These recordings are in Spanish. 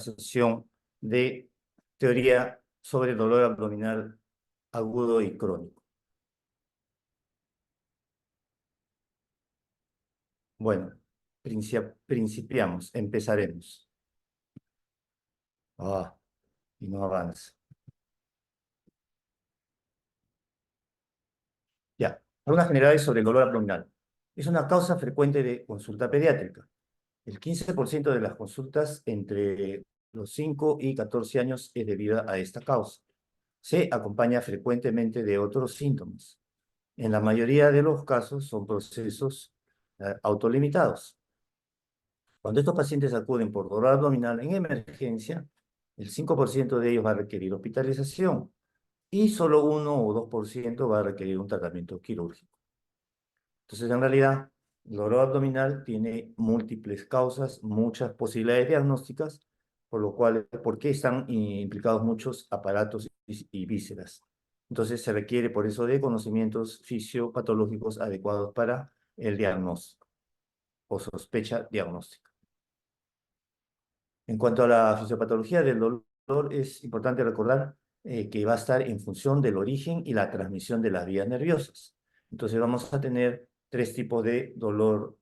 sesión de teoría sobre dolor abdominal agudo y crónico. Bueno, empezaremos. Y no avanza. Ya, algunas generales sobre el dolor abdominal. Es una causa frecuente de consulta pediátrica. El 15% de las consultas entre los 5 y 14 años es debida a esta causa. Se acompaña frecuentemente de otros síntomas. En la mayoría de los casos son procesos autolimitados. Cuando estos pacientes acuden por dolor abdominal en emergencia, el 5% de ellos va a requerir hospitalización y solo 1 o 2% va a requerir un tratamiento quirúrgico. Entonces, en realidad, el dolor abdominal tiene múltiples causas, muchas posibilidades diagnósticas, ¿por qué están implicados muchos aparatos y vísceras? Entonces, se requiere por eso de conocimientos fisiopatológicos adecuados para el diagnóstico o sospecha diagnóstica. En cuanto a la fisiopatología del dolor, es importante recordar que va a estar en función del origen y la transmisión de las vías nerviosas. Entonces vamos a tener 3 tipos de dolor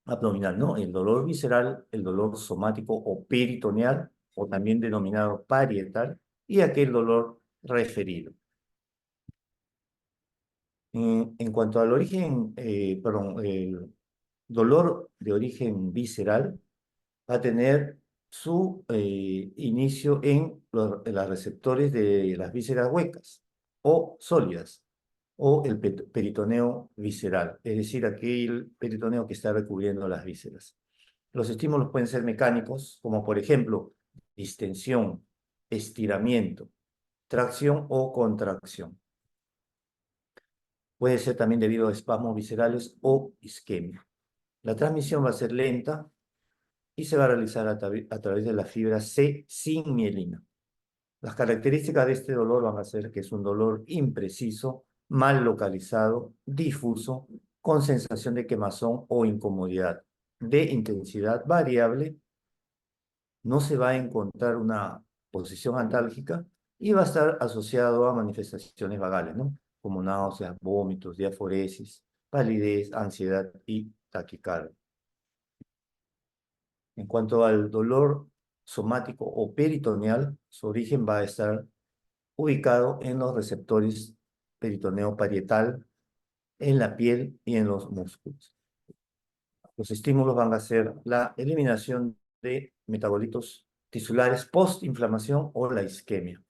abdominal, ¿no? El dolor visceral, el dolor somático o peritoneal, o también denominado parietal, y aquel dolor referido. En cuanto al origen, el dolor de origen visceral va a tener su inicio en los receptores de las vísceras huecas o sólidas, o el peritoneo visceral, es decir, aquel peritoneo que está recubriendo las vísceras. Los estímulos pueden ser mecánicos, como por ejemplo, distensión, estiramiento, tracción o contracción. Puede ser también debido a espasmos viscerales o isquemia. La transmisión va a ser lenta y se va a realizar a través de la fibra C sin mielina. Las características de este dolor van a ser que es un dolor impreciso, mal localizado, difuso, con sensación de quemazón o incomodidad, de intensidad variable, no se va a encontrar una posición antálgica y va a estar asociado a manifestaciones vagales, ¿no? Como náuseas, vómitos, diaforesis, palidez, ansiedad y taquicardia. En cuanto al dolor somático o peritoneal, su origen va a estar ubicado en los receptores peritoneo parietal, en la piel y en los músculos. Los estímulos van a ser la eliminación de metabolitos tisulares post-inflamación o la isquemia.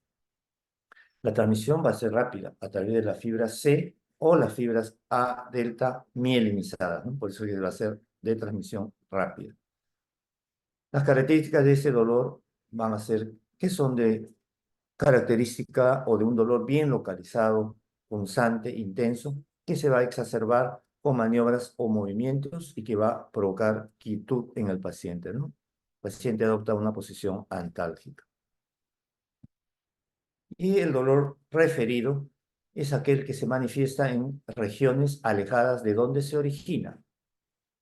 La transmisión va a ser rápida a través de la fibra C o las fibras A delta mielinizadas, ¿no? Por eso va a ser de transmisión rápida. Las características de ese dolor van a ser que son de característica o de un dolor bien localizado, punzante, intenso, que se va a exacerbar con maniobras o movimientos y que va a provocar quietud en el paciente, ¿no? El paciente adopta una posición antálgica. Y el dolor referido es aquel que se manifiesta en regiones alejadas de donde se origina.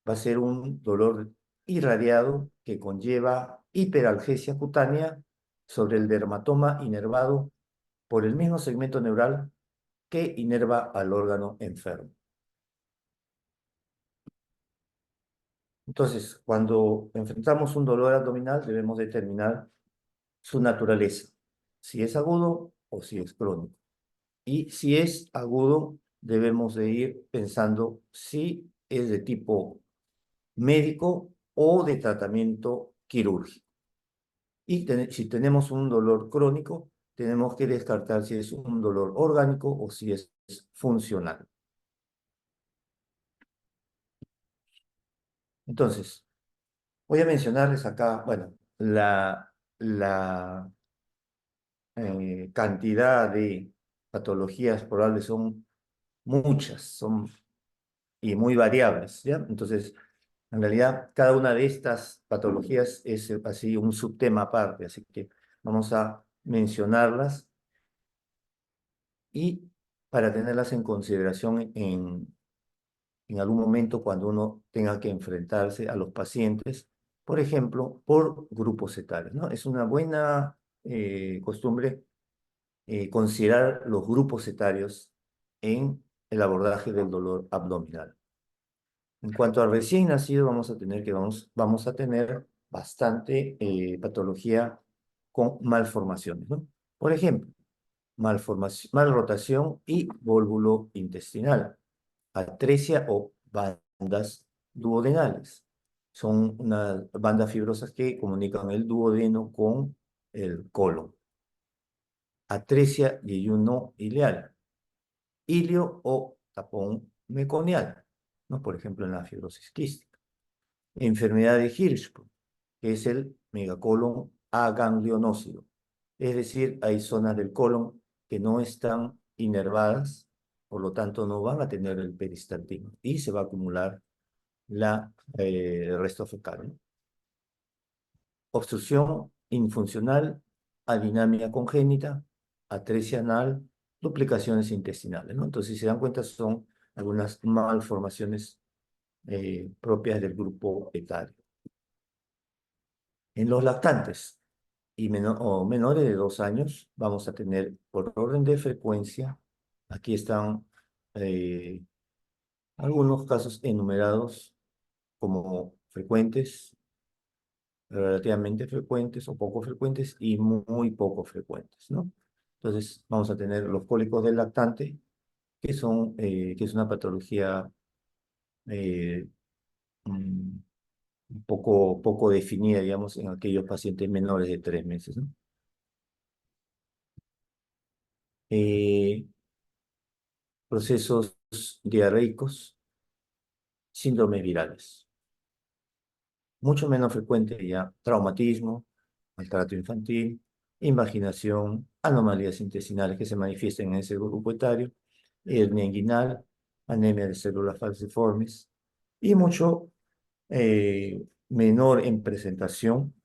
Va a ser un dolor irradiado que conlleva hiperalgesia cutánea sobre el dermatoma inervado por el mismo segmento neural que inerva al órgano enfermo. Entonces, cuando enfrentamos un dolor abdominal, debemos determinar su naturaleza, si es agudo o si es crónico. Y si es agudo, debemos de ir pensando si es de tipo médico o de tratamiento quirúrgico. Y si tenemos un dolor crónico, tenemos que descartar si es un dolor orgánico o si es funcional. Entonces, voy a mencionarles acá, bueno, la cantidad de patologías probables son muchas, son y muy variables, ¿ya? Entonces, en realidad, cada una de estas patologías es así un subtema aparte, así que vamos a mencionarlas y para tenerlas en consideración en algún momento cuando uno tenga que enfrentarse a los pacientes por ejemplo, por grupos etarios, ¿no? Es una buena costumbre considerar los grupos etarios en el abordaje del dolor abdominal. En cuanto al recién nacido, vamos a tener bastante patología con malformaciones, ¿no? Por ejemplo, malrotación y vólvulo intestinal, atresia o bandas duodenales. Son unas bandas fibrosas que comunican el duodeno con el colon. Atresia y ayuno ileal, ilio o tapón meconial, ¿no? Por ejemplo, en la fibrosis quística. Enfermedad de Hirschsprung, que es el megacolon aganglionócido. Es decir, hay zonas del colon que no están inervadas, por lo tanto no van a tener el peristaltismo y se va a acumular el resto fecal, ¿no? Obstrucción infuncional, adinemia congénita, atresia anal, duplicaciones intestinales, ¿no? Entonces, si se dan cuenta, son algunas malformaciones propias del grupo etario. En los lactantes o menores de 2 años, vamos a tener por orden de frecuencia, aquí están eh, algunos casos enumerados como frecuentes, relativamente frecuentes o poco frecuentes y muy poco frecuentes, ¿no? Entonces, vamos a tener los cólicos del lactante, que es una patología eh, mm, poco definida, digamos, en aquellos pacientes menores de 3 meses, ¿no? Eh, Procesos diarreicos, síndromes virales. Mucho menos frecuente ya traumatismo, maltrato infantil, invaginación, anomalías intestinales que se manifiestan en ese grupo etario, hernia inguinal, anemia de células falciformes y mucho menor en presentación,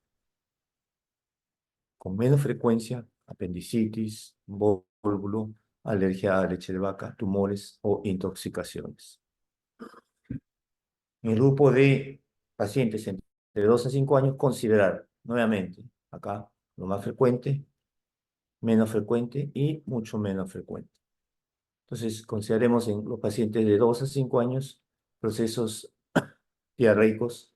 con menos frecuencia, apendicitis, vólvulo, alergia a leche de vaca, tumores o intoxicaciones. En el grupo de pacientes entre 2 a 5 años, considerar nuevamente acá lo más frecuente, menos frecuente y mucho menos frecuente. Entonces, consideremos en los pacientes de 2 a 5 años procesos diarreicos,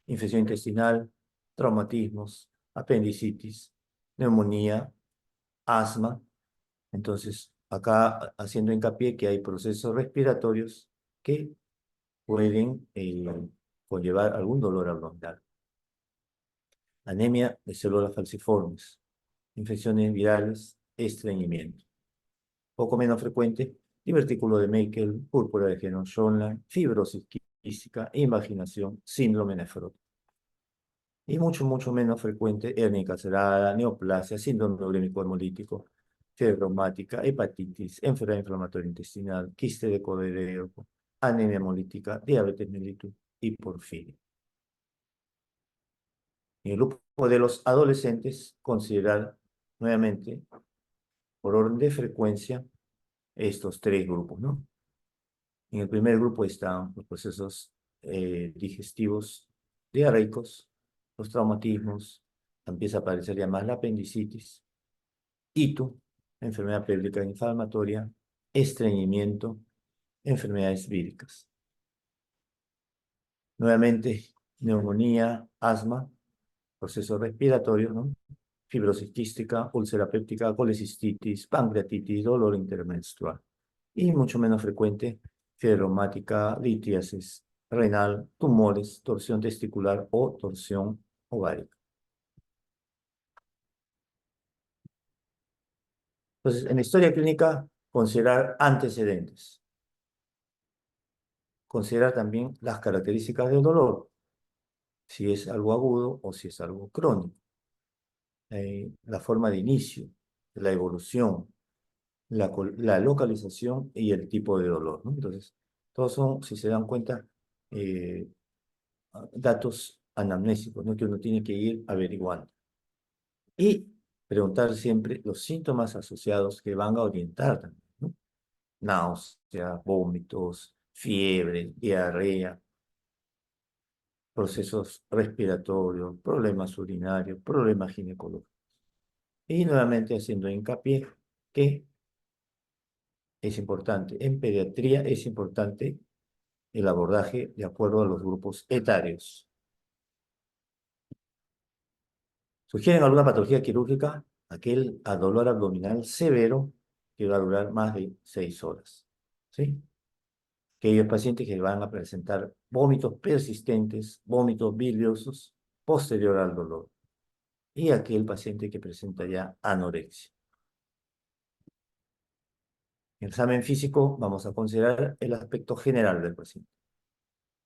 infección intestinal, traumatismos, apendicitis, neumonía, asma. Entonces, acá haciendo hincapié que hay procesos respiratorios que pueden conllevar algún dolor abdominal. Anemia de células falciformes, infecciones virales, estreñimiento. Poco menos frecuente, divertículo de Meckel, púrpura de Geno-Schönlein, fibrosis quística, invaginación, síndrome nefrótico. Y mucho menos frecuente, hernia encarcerada, neoplasia, síndrome urémico hemolítico, fiebre reumática, hepatitis, enfermedad inflamatoria intestinal, quiste de cordero, anemia hemolítica, diabetes mellitus y porfiria. En el grupo de los adolescentes, considerar nuevamente, por orden de frecuencia, estos 3 grupos, ¿no? En el primer grupo están los procesos digestivos diarreicos, los traumatismos, empieza a aparecer ya más la apendicitis, ITU, enfermedad pélvica inflamatoria, estreñimiento, enfermedades víricas. Nuevamente, neumonía, asma, procesos respiratorios, ¿no? Fibrosis quística, úlcera péptica, colecistitis, pancreatitis, dolor intermenstrual. Y mucho menos frecuente, fiebre reumática, litiasis renal, tumores, torsión testicular o torsión ovárica. Entonces, en la historia clínica, considerar antecedentes. Considerar también las características del dolor, si es algo agudo o si es algo crónico. La forma de inicio, la evolución, la localización y el tipo de dolor, ¿no? Entonces, todos son, si se dan cuenta, eh, datos anamnésicos, ¿no? Que uno tiene que ir averiguando. Y preguntar siempre los síntomas asociados que van a orientar también, ¿no? Náuseas, vómitos, fiebre, diarrea. procesos respiratorios, problemas urinarios, problemas ginecológicos. Y nuevamente haciendo hincapié que es importante, en pediatría es importante el abordaje de acuerdo a los grupos etarios. ¿Sugieren alguna patología quirúrgica? Aquel a dolor abdominal severo que va a durar más de 6 horas. ¿Sí? Aquellos pacientes que van a presentar vómitos persistentes, vómitos biliosos posterior al dolor. Y aquel paciente que presenta ya anorexia. En el examen físico vamos a considerar el aspecto general del paciente,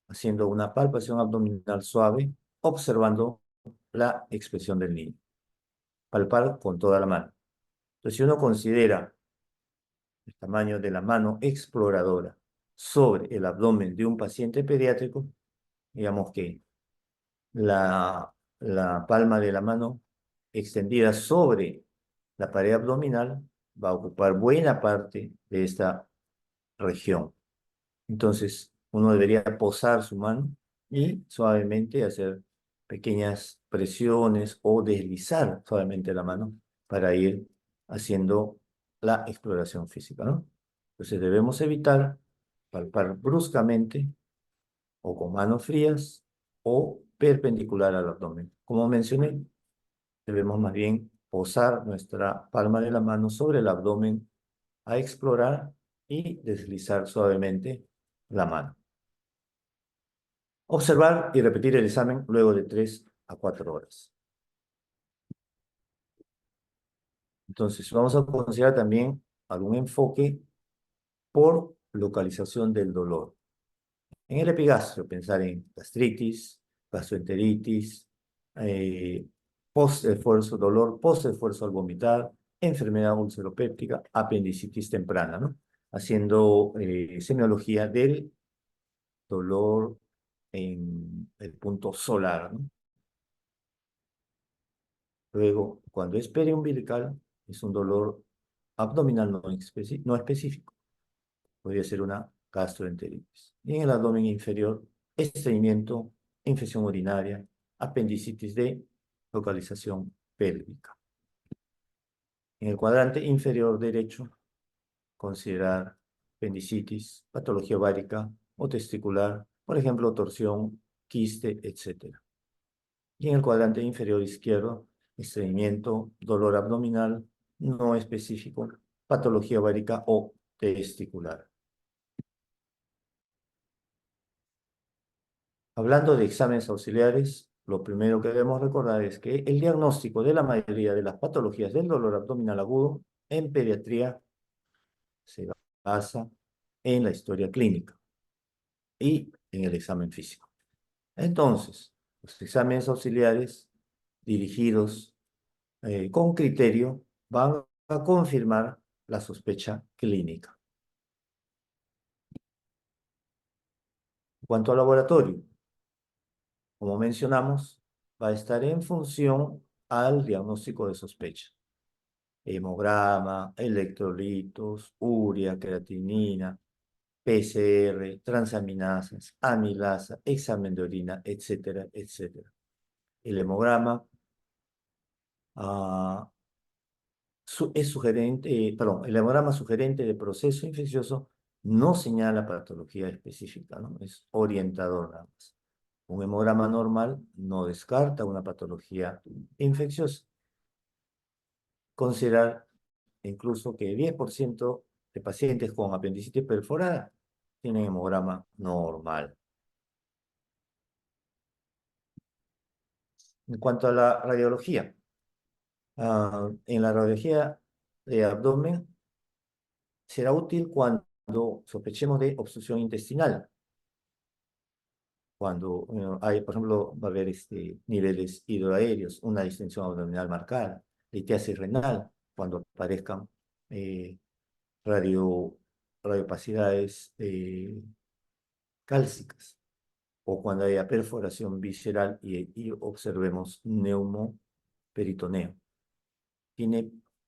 haciendo una palpación abdominal suave, observando la expresión del niño. Palpar con toda la mano. Entonces, si uno considera el tamaño de la mano exploradora sobre el abdomen de un paciente pediátrico, digamos que la palma de la mano extendida sobre la pared abdominal va a ocupar buena parte de esta región. Entonces, uno debería posar su mano y suavemente hacer pequeñas presiones o deslizar suavemente la mano para ir haciendo la exploración física, ¿no? Entonces, debemos evitar palpar bruscamente o con manos frías o perpendicular al abdomen. Como mencioné, debemos más bien posar nuestra palma de la mano sobre el abdomen a explorar y deslizar suavemente la mano. Observar y repetir el examen luego de 3 a 4 horas. Entonces, vamos a considerar también algún enfoque por localización del dolor. En el epigastrio, pensar en gastritis, gastroenteritis, post-esfuerzo, dolor post-esfuerzo al vomitar, enfermedad ulceropéptica, apendicitis temprana, ¿no? Haciendo semiología del dolor en el punto solar, ¿no? Luego, cuando es periumbilical, es un dolor abdominal no específico. Podría ser una gastroenteritis. Y en el abdomen inferior, estreñimiento, infección urinaria, apendicitis de localización pélvica. En el cuadrante inferior derecho, considerar apendicitis, patología ovárica o testicular, por ejemplo, torsión, quiste, etc. Y en el cuadrante inferior izquierdo, estreñimiento, dolor abdominal no específico, patología ovárica o testicular. Hablando de exámenes auxiliares, lo primero que debemos recordar es que el diagnóstico de la mayoría de las patologías del dolor abdominal agudo en pediatría se basa en la historia clínica y en el examen físico. Entonces, los exámenes auxiliares dirigidos con criterio van a confirmar la sospecha clínica. En cuanto al laboratorio, como mencionamos, va a estar en función al diagnóstico de sospecha. Hemograma, electrolitos, urea, creatinina, PCR, transaminasas, amilasa, examen de orina, etcétera, etcétera. El hemograma es sugerente, el hemograma sugerente de proceso infeccioso no señala patología específica, ¿no? Es orientador nada más. Un hemograma normal no descarta una patología infecciosa. Considerar incluso que 10% de pacientes con apendicitis perforada tienen hemograma normal. En cuanto a la radiología, en la radiología de abdomen será útil cuando sospechemos de obstrucción intestinal. Cuando hay, por ejemplo, va a haber niveles hidroaéreos, una distensión abdominal marcada, litiasis renal, cuando aparezcan eh, radiopacidades cálcicas, o cuando haya perforación visceral y observemos neumoperitoneo.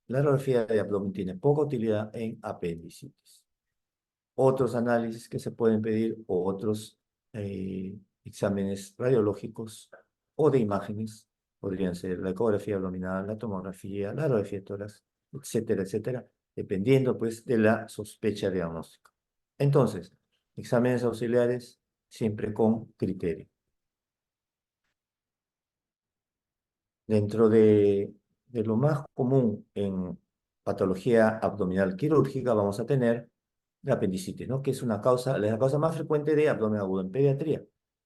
La radiografía de abdomen tiene poca utilidad en apendicitis. Otros análisis que se pueden pedir o otros exámenes radiológicos o de imágenes, podrían ser la ecografía abdominal, la tomografía, la radiografía de tórax, etcétera, etcétera, dependiendo pues de la sospecha diagnóstica. Entonces, exámenes auxiliares siempre con criterio. Dentro de lo más común en patología abdominal quirúrgica vamos a tener la apendicitis, ¿no? Que es la causa más frecuente de abdomen agudo en pediatría.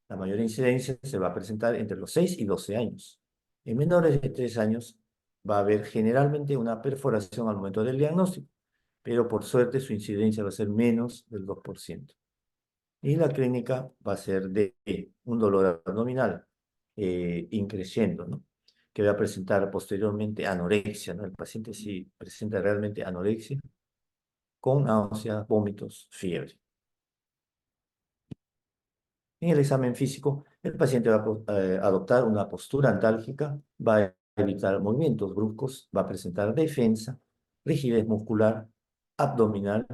La mayor incidencia se va a presentar entre los 6 y 12 años. En menores de 3 años va a haber generalmente una perforación al momento del diagnóstico, pero por suerte su incidencia va a ser menos del 2%. Y la clínica va a ser de un dolor abdominal increciendo, ¿no? Que va a presentar posteriormente anorexia, ¿no? El paciente sí presenta realmente anorexia con náuseas, vómitos, fiebre. En el examen físico, el paciente va a adoptar una postura antálgica, va a evitar movimientos bruscos, va a presentar defensa, rigidez muscular, abdominal,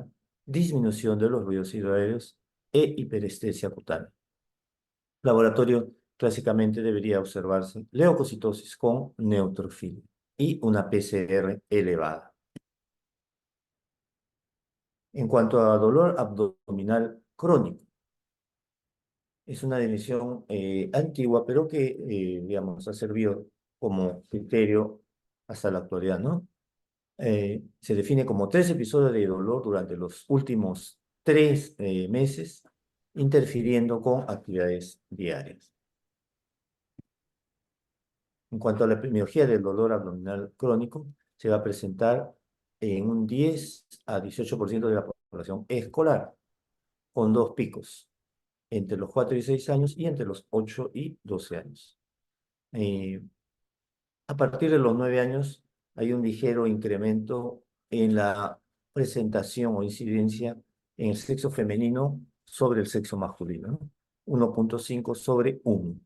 disminución de los ruidos hidroaéreos e hiperestesia cutánea. Laboratorio clásicamente debería observarse leucocitosis con neutrofilia y una PCR elevada. En cuanto a dolor abdominal crónico, es una definición antigua, pero que, digamos, ha servido como criterio hasta la actualidad, ¿no? Se define como 3 episodios de dolor durante los últimos 3 meses, interfiriendo con actividades diarias. En cuanto a la epidemiología del dolor abdominal crónico, se va a presentar en un 10 a 18% de la población escolar, con 2 picos, entre los 4 y 6 años y entre los 8 y 12 años. A partir de los 9 años hay un ligero incremento en la presentación o incidencia en el sexo femenino sobre el sexo masculino, ¿no? 1.5 sobre 1.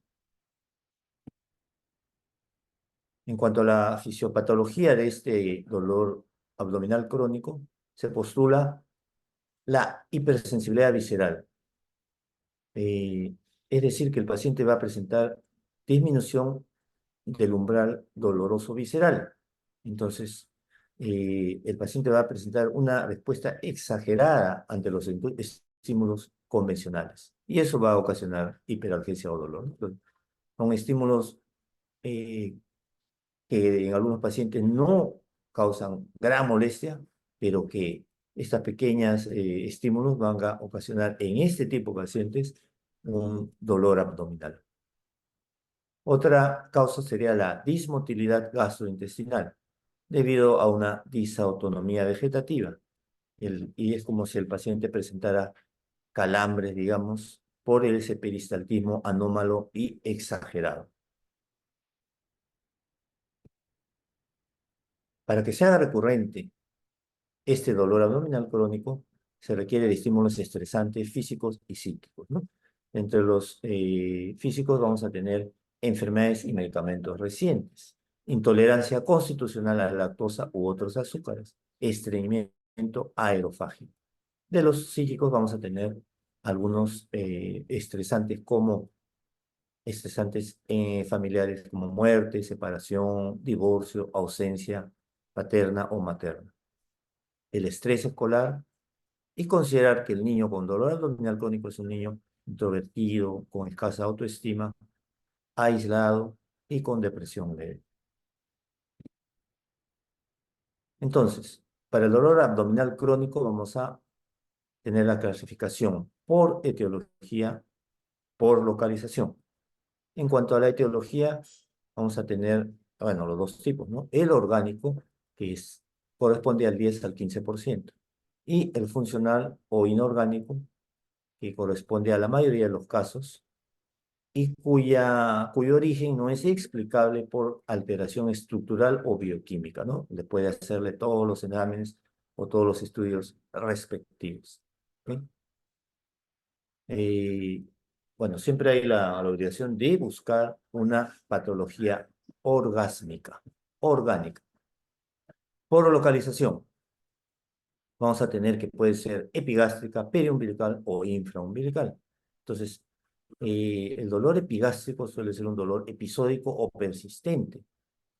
En cuanto a la fisiopatología de este dolor abdominal crónico, se postula la hipersensibilidad visceral. Es decir, que el paciente va a presentar disminución del umbral doloroso visceral. Entonces, el paciente va a presentar una respuesta exagerada ante los estímulos convencionales. Y eso va a ocasionar hiperalgesia o dolor, ¿no? Son estímulos que en algunos pacientes no causan gran molestia, pero que estas pequeñas estímulos van a ocasionar en este tipo de pacientes un dolor abdominal. Otra causa sería la dismotilidad gastrointestinal, debido a una disautonomía vegetativa. Y es como si el paciente presentara calambres, digamos, por ese peristaltismo anómalo y exagerado. Para que sea recurrente este dolor abdominal crónico, se requiere de estímulos estresantes físicos y psíquicos, ¿no? Entre los físicos vamos a tener enfermedades y medicamentos recientes, intolerancia constitucional a la lactosa u otros azúcares, estreñimiento aerofágico. De los psíquicos vamos a tener algunos estresantes familiares como muerte, separación, divorcio, ausencia paterna o materna. El estrés escolar y considerar que el niño con dolor abdominal crónico es un niño introvertido, con escasa autoestima, aislado y con depresión leve. Entonces, para el dolor abdominal crónico vamos a tener la clasificación por etiología, por localización. En cuanto a la etiología, vamos a tener, bueno, los dos tipos, ¿no? El orgánico, que corresponde al 10 al 15%, y el funcional o inorgánico, que corresponde a la mayoría de los casos, y cuyo origen no es explicable por alteración estructural o bioquímica, ¿no? Después de hacerle todos los exámenes o todos los estudios respectivos. ¿Sí? Eh, bueno, siempre hay la obligación de buscar una patología orgánica. Por localización, vamos a tener que puede ser epigástrica, periumbilical o infraumbilical. Entonces, El dolor epigástrico suele ser un dolor episódico o persistente,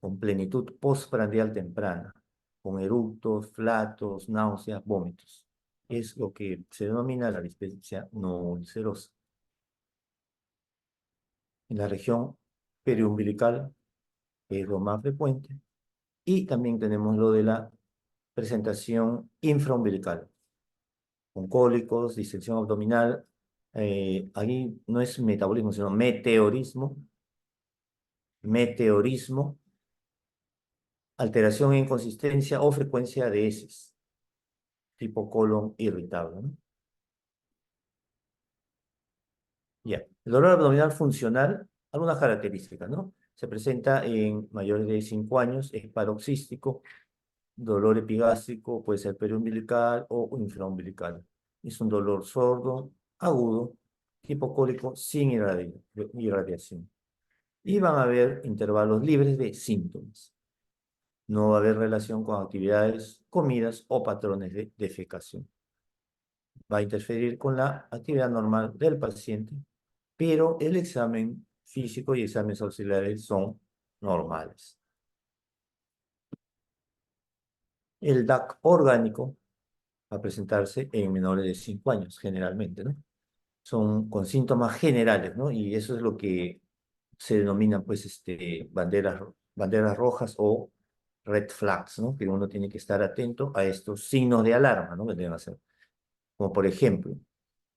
con plenitud postprandial temprana, con eructos, flatos, náuseas, vómitos. Es lo que se denomina la dispepsia no ulcerosa. En la región periumbilical es lo más frecuente. Y también tenemos lo de la presentación infraumbilical, con cólicos, distensión abdominal. Ahí no es metabolismo, sino meteorismo, meteorismo, alteración en consistencia o frecuencia de heces, tipo colon irritable, ¿no? Ya. El dolor abdominal funcional, algunas características, ¿no? Se presenta en mayores de 5 años, es paroxístico, dolor epigástrico, puede ser periumbilical o infraumbilical. Es un dolor sordo, agudo, tipo cólico, sin irradiación. Y van a haber intervalos libres de síntomas. No va a haber relación con actividades, comidas o patrones de defecación. Va a interferir con la actividad normal del paciente, pero el examen físico y exámenes auxiliares son normales. El DAC orgánico va a presentarse en menores de 5 años, generalmente, ¿no? Son con síntomas generales, ¿no? Y eso es lo que se denominan, pues, banderas rojas o red flags, ¿no? Que uno tiene que estar atento a estos signos de alarma, ¿no? Que deben hacer. Como por ejemplo,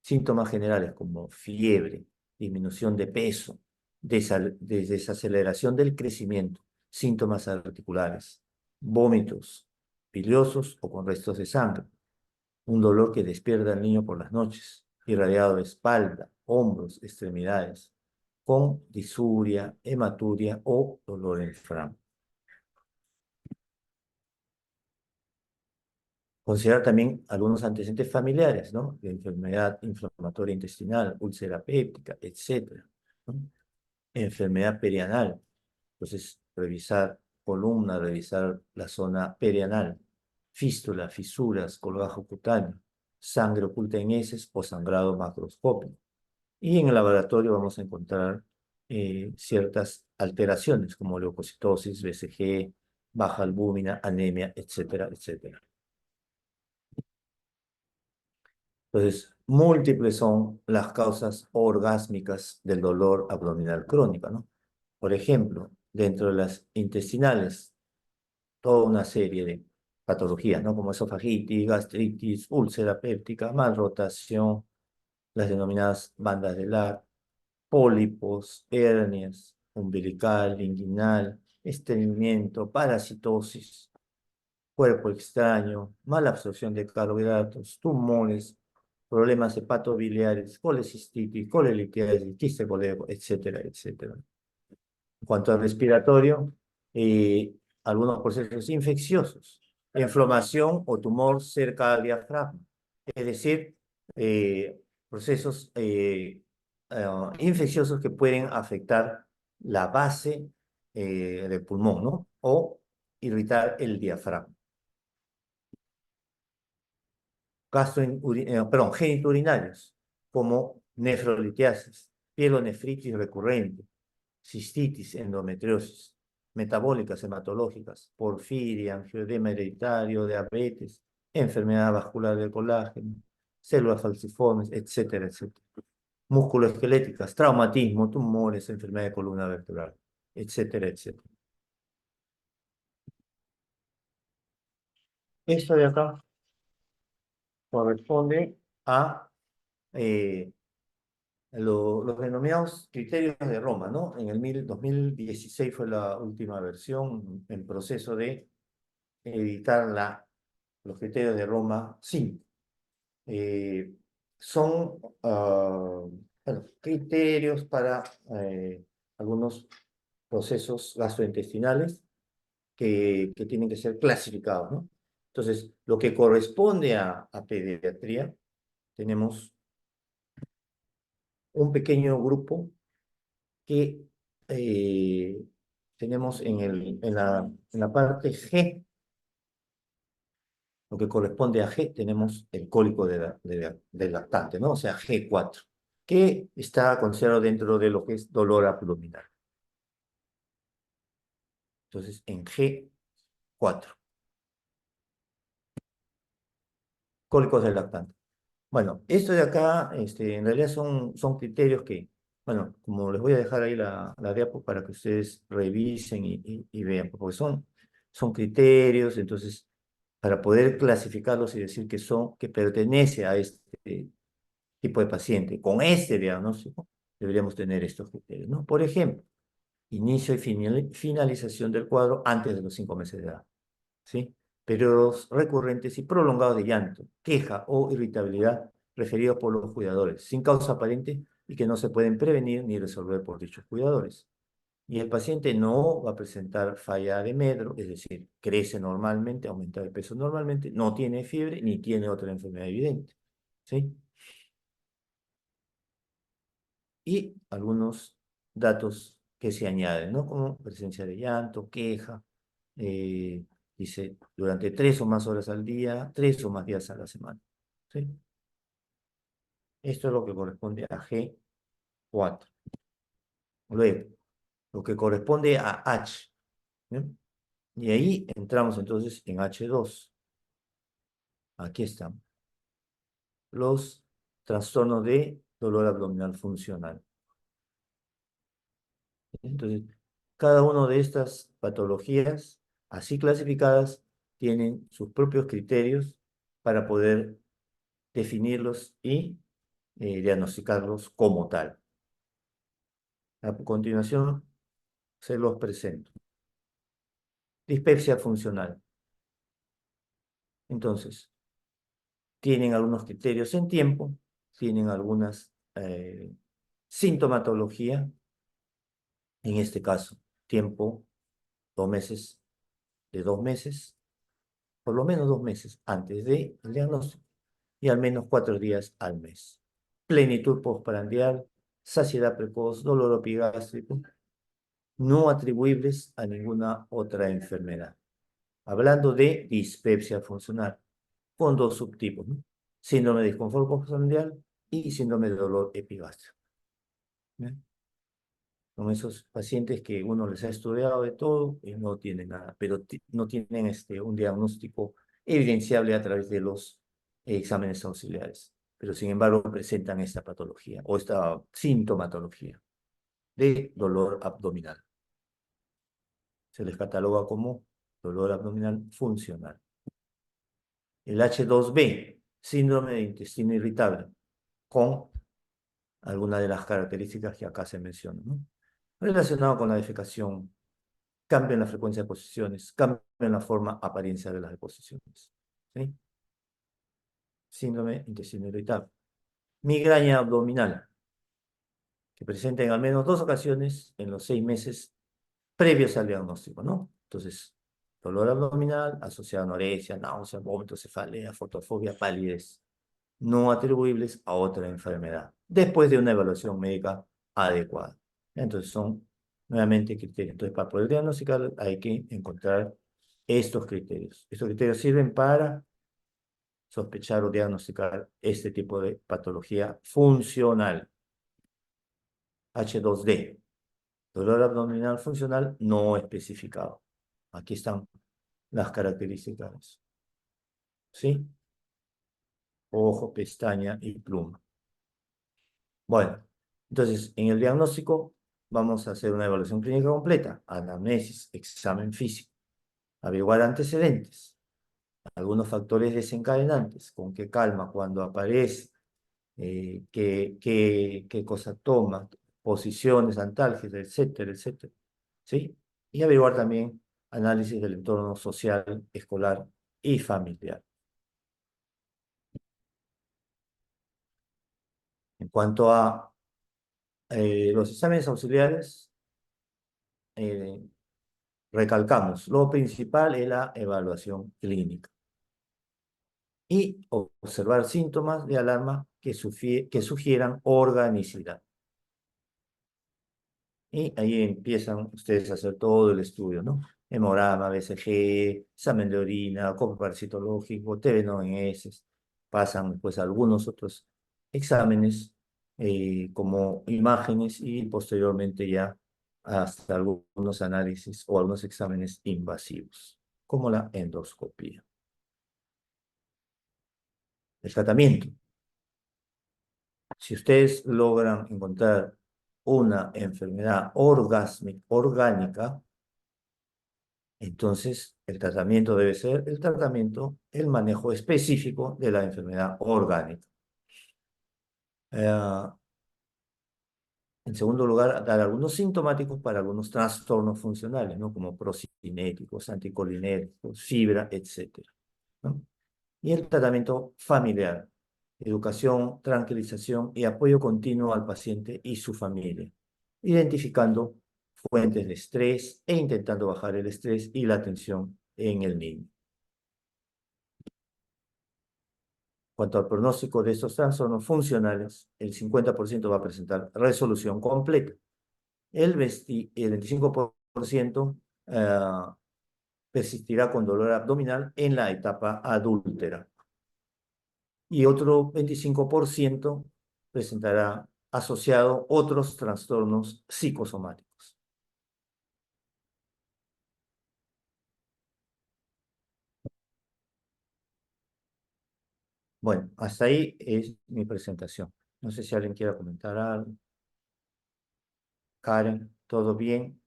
síntomas generales como fiebre, disminución de peso, desaceleración del crecimiento, síntomas articulares, vómitos, biliosos o con restos de sangre, un dolor que despierta al niño por las noches, irradiado de espalda, hombros, extremidades, con disuria, hematuria o dolor en fram. Considerar también algunos antecedentes familiares, ¿no? De enfermedad inflamatoria intestinal, úlcera péptica, etcétera, ¿no? Enfermedad perianal. Entonces, revisar columna, revisar la zona perianal, fístula, fisuras, colgajo cutáneo, sangre oculta en heces o sangrado macroscópico. Y en el laboratorio vamos a encontrar ciertas alteraciones como leucocitosis, BCG, baja albúmina, anemia, etcétera, etcétera. Entonces, múltiples son las causas orgásmicas del dolor abdominal crónico, ¿no? Por ejemplo, dentro de las intestinales, toda una serie de patologías, ¿no? Como esofagitis, gastritis, úlcera péptica, malrotación, las denominadas bandas de Lahr, pólipos, hernias, umbilical, inguinal, estreñimiento, parasitosis, cuerpo extraño, mala absorción de carbohidratos, tumores, problemas hepatobiliares, colecistitis, colelitiasis, quiste colérico, etcétera, etcétera. En cuanto al respiratorio, algunos procesos infecciosos, inflamación o tumor cerca al diafragma, es decir, procesos infecciosos que pueden afectar la base del pulmón, ¿no? O irritar el diafragma. Genitourinarios, como nefrolitiasis, pielonefritis recurrente, cistitis, endometriosis, metabólicas hematológicas, porfiria, angioedema hereditario, diabetes, enfermedad vascular del colágeno, células falciformes, etcétera, etcétera. Musculoesqueléticas, traumatismo, tumores, enfermedad de columna vertebral, etcétera, etcétera. Esto de acá corresponde a los denominados criterios de Roma, ¿no? En el 2016 fue la última versión en proceso de editar los criterios de Roma 5. Eh, son bueno, criterios para algunos procesos gastrointestinales que tienen que ser clasificados, ¿no? Entonces, lo que corresponde a pediatría, tenemos un pequeño grupo que tenemos en la parte G, lo que corresponde a G, tenemos el cólico del lactante, ¿no? O sea, G4. que está considerado dentro de lo que es dolor abdominal. Entonces, en G4, cólicos del lactante. Bueno, esto de acá, en realidad son criterios que, bueno, como les voy a dejar ahí la diapo para que ustedes revisen y vean, porque son criterios, entonces, para poder clasificarlos y decir que pertenece a este tipo de paciente, con este diagnóstico, deberíamos tener estos criterios, ¿no? Por ejemplo, inicio y finalización del cuadro antes de los 5 meses de edad, ¿sí? Periodos recurrentes y prolongados de llanto, queja o irritabilidad referidos por los cuidadores, sin causa aparente y que no se pueden prevenir ni resolver por dichos cuidadores. Y el paciente no va a presentar falla de medro, es decir, crece normalmente, aumenta de peso normalmente, no tiene fiebre ni tiene otra enfermedad evidente, ¿sí? Y algunos datos que se añaden, ¿no? Como presencia de llanto, queja, eh, dice, durante 3 o más horas al día, 3 o más días a la semana, ¿sí? Esto es lo que corresponde a G4. Luego, lo que corresponde a H, ¿sí? Y ahí entramos entonces en H2. Aquí están los trastornos de dolor abdominal funcional. Entonces, cada una de estas patologías, así clasificadas, tienen sus propios criterios para poder definirlos y diagnosticarlos como tal. A continuación, se los presento. Dispepsia funcional. Entonces, tienen algunos criterios en tiempo, tienen algunas sintomatología, en este caso, tiempo, 2 meses, de 2 meses, por lo menos 2 meses antes del diagnóstico y al menos 4 días al mes. Plenitud postprandial, saciedad precoz, dolor epigástrico, no atribuibles a ninguna otra enfermedad. Hablando de dispepsia funcional, con dos subtipos, ¿no? Síndrome de disconfort postprandial y síndrome de dolor epigástrico. ¿Bien? Son esos pacientes que uno les ha estudiado de todo y no tienen nada, pero no tienen un diagnóstico evidenciable a través de los exámenes auxiliares, pero sin embargo presentan esta patología o esta sintomatología de dolor abdominal. Se les cataloga como dolor abdominal funcional. El H2B, síndrome de intestino irritable, con algunas de las características que acá se mencionan, ¿no? Relacionado con la defecación, cambio en la frecuencia de posiciones, cambio en la forma apariencia de las deposiciones, ¿sí? Síndrome intestino irritable. Migraña abdominal, que presenta en al menos 2 ocasiones en los 6 meses previos al diagnóstico, ¿no? Entonces, dolor abdominal asociado a anorexia, náusea, vómito, cefalea, fotofobia, palidez, no atribuibles a otra enfermedad, después de una evaluación médica adecuada. Entonces, son nuevamente criterios. Entonces, para poder diagnosticar hay que encontrar estos criterios. Estos criterios sirven para sospechar o diagnosticar este tipo de patología funcional. H2D, dolor abdominal funcional no especificado. Aquí están las características, ¿sí? Ojo, pestaña y pluma. Bueno, entonces en el diagnóstico vamos a hacer una evaluación clínica completa, anamnesis, examen físico, averiguar antecedentes, algunos factores desencadenantes, con qué calma, cuando aparece, qué cosa toma, posiciones, antálgicas, etcétera, etcétera, ¿sí? Y averiguar también análisis del entorno social, escolar y familiar. En cuanto a los exámenes auxiliares, eh, recalcamos, lo principal es la evaluación clínica y observar síntomas de alarma que sugieran organicidad. Y ahí empiezan ustedes a hacer todo el estudio, ¿no? Hemograma, BCG, examen de orina, coproparasitológico, TB9S, pasan pues algunos otros exámenes como imágenes y posteriormente ya hasta algunos análisis o algunos exámenes invasivos, como la endoscopía. El tratamiento. Si ustedes logran encontrar una enfermedad orgánica, entonces el tratamiento debe ser el manejo específico de la enfermedad orgánica. Eh, En segundo lugar, dar algunos sintomáticos para algunos trastornos funcionales, ¿no? Como procinéticos, anticolinérgicos, fibra, etcétera, ¿no? Y el tratamiento familiar, educación, tranquilización y apoyo continuo al paciente y su familia, identificando fuentes de estrés e intentando bajar el estrés y la tensión en el niño. Cuanto al pronóstico de estos trastornos funcionales, el 50% va a presentar resolución completa. El 25% persistirá con dolor abdominal en la etapa adúltera. Y otro 25% presentará asociado otros trastornos psicosomáticos. Bueno, hasta ahí es mi presentación. No sé si alguien quiera comentar algo. Karen, ¿todo bien?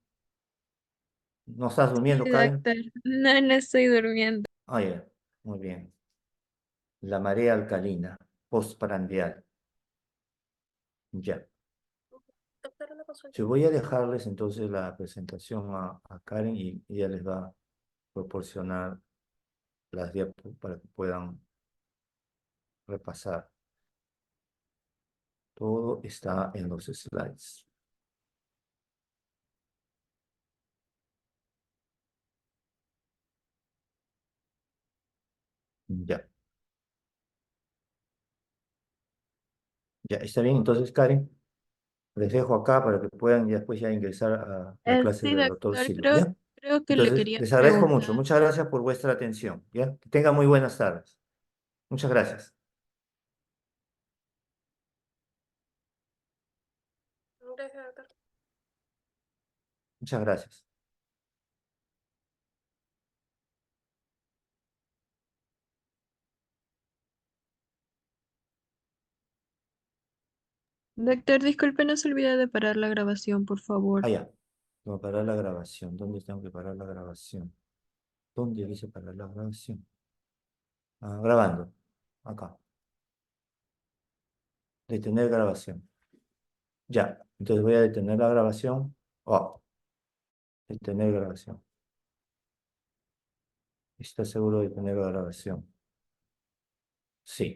¿No estás Sí, durmiendo, Karen? doctor. No, no estoy durmiendo. Ah, ya, muy bien. La marea alcalina, postprandial. Ya. Doctor, una consulta. Yo voy a dejarles entonces la presentación a Karen y ella les va a proporcionar las diapositivas para que puedan repasar. Todo está en los slides. Ya, ya está bien. Entonces, Karen, les dejo acá para que puedan y después ya ingresar a la clase Sí, del doctor doctor, Silva, ¿ya? creo que le Entonces, quería les agradezco mucho. preguntar. Muchas gracias por vuestra atención, ¿ya? Que tengan muy buenas tardes. Muchas gracias. Gracias, doctor. Muchas gracias. Doctor, disculpe, no se olvide de parar la grabación, por favor. Ah, ya. Tengo que parar la grabación. ¿Dónde tengo que parar la grabación? ¿Dónde dice parar la grabación? Ah, grabando. Acá. Detener grabación. Ya. Entonces voy a detener la grabación. Oh, detener grabación. ¿Está seguro de detener la grabación? Sí.